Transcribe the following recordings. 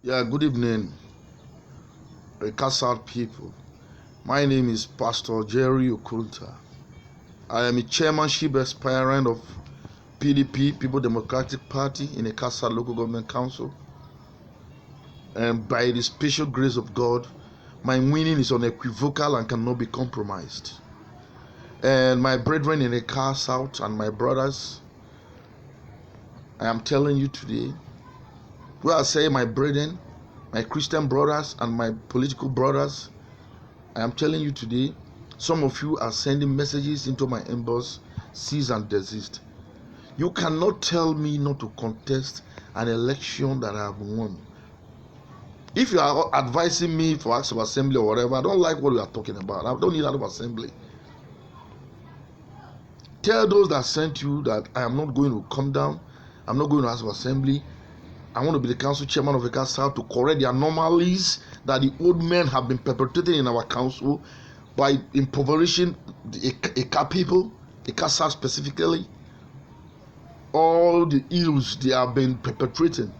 Yeah, good evening, Kasar people. My name is Pastor Jerry Okunta. I am a chairmanship aspirant of PDP, People Democratic Party, in a Kasar Local Government Council. And by the special grace of God, my winning is unequivocal and cannot be compromised. And my brethren in the Car South and my brothers, I am telling you today, where I say my brethren, my Christian brothers and my political brothers, I am telling you today, some of you are sending messages into my inbox, cease and desist. You cannot tell me not to contest an election that I have won. If you are advising me for acts of assembly or whatever, I don't like what we are talking about. I don't need out of assembly. Tell those that sent you that I am not going to come down. I'm not going to ask for assembly. I want to be the council chairman of the council to correct the anomalies that the old men have been perpetrating in our council by impoverishing the Eka people, Eka specifically, all the ills they have been perpetrating,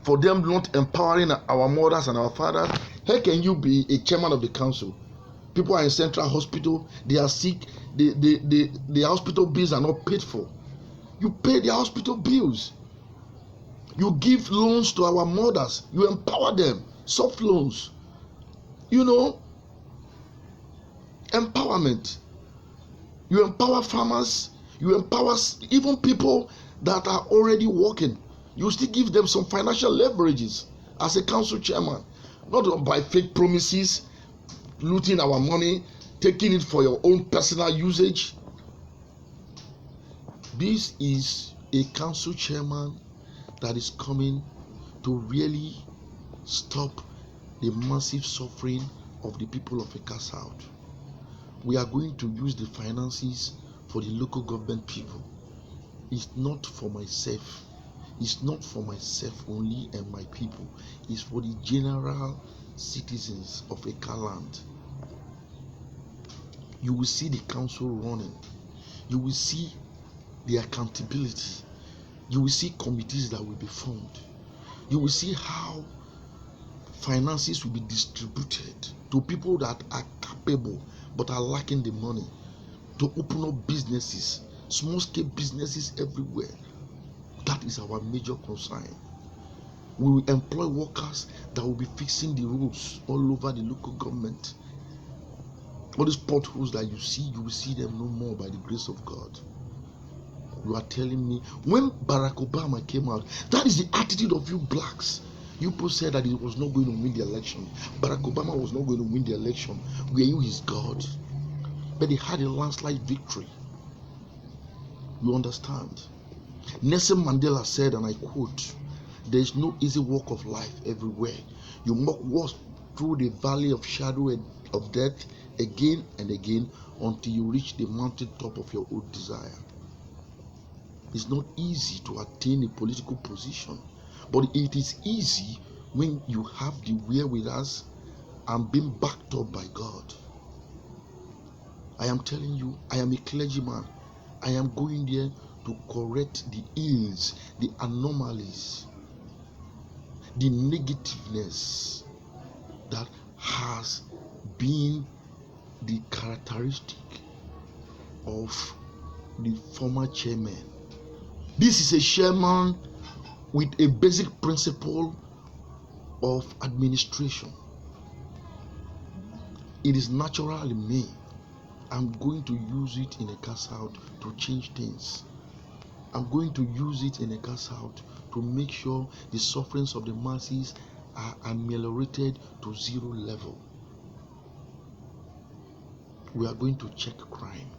for them not empowering our mothers and our fathers. How can you be a chairman of the council? People are in central hospital, they are sick, the hospital bills are not paid for. You pay their hospital bills. You give loans to our mothers, you empower them, soft loans. You know, empowerment. You empower farmers, you empower even people that are already working. You still give them some financial leverages as a council chairman, not by fake promises, looting our money, taking it for your own personal usage. This is a council chairman that is coming to really stop the massive suffering of the people of Eka South. We are going to use the finances for the local government people. It's not for myself. It's not for myself only and my people. It's for the general citizens of Eka land. You will see the council running. You will see the accountability. You will see committees that will be formed. You will see how finances will be distributed to people that are capable but are lacking the money to open up businesses, small scale businesses everywhere. That is our major concern. We will employ workers that will be fixing the roads all over the local government. All these potholes that you will see them no more by the grace of God. You are telling me when Barack Obama came out, that is the attitude of you blacks. You people said that he was not going to win the election. Barack Obama was not going to win the election. Were you his God? But he had a landslide victory. You understand? Nelson Mandela said, and I quote, "There is no easy walk of life everywhere. You must walk through the valley of shadow of death again and again until you reach the mountain top of your own desire." It's not easy to attain a political position, but it is easy when you have the wherewithal and being backed up by God. I am telling you, I am a clergyman. I am going there to correct the ills, the anomalies, the negativeness that has been the characteristic of the former chairman. This is a chairman with a basic principle of administration. It is natural in me. I'm going to use it in Eka South to change things. I'm going to use it in Eka South to make sure the sufferings of the masses are ameliorated to zero level. We are going to check crime.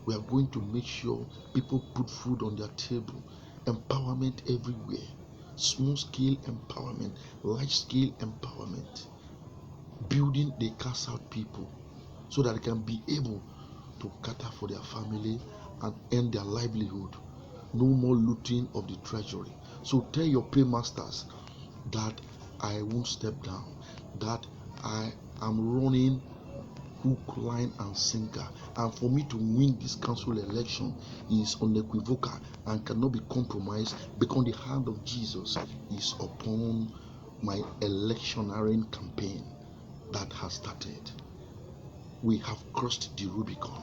We are going to make sure people put food on their table. Empowerment everywhere. Small scale empowerment, large scale empowerment. Building the Eka South people so that they can be able to cater for their family and earn their livelihood. No more looting of the treasury. So tell your paymasters that I won't step down, that I am running hook, line, and sinker. And for me to win this council election is unequivocal and cannot be compromised because the hand of Jesus is upon my electioneering campaign that has started. We have crossed the Rubicon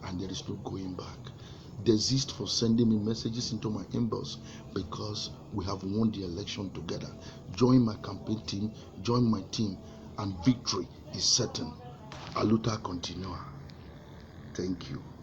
and there is no going back. Desist for sending me messages into my inbox because we have won the election together. Join my campaign team, join my team, and victory is certain. A luta continua. Thank you.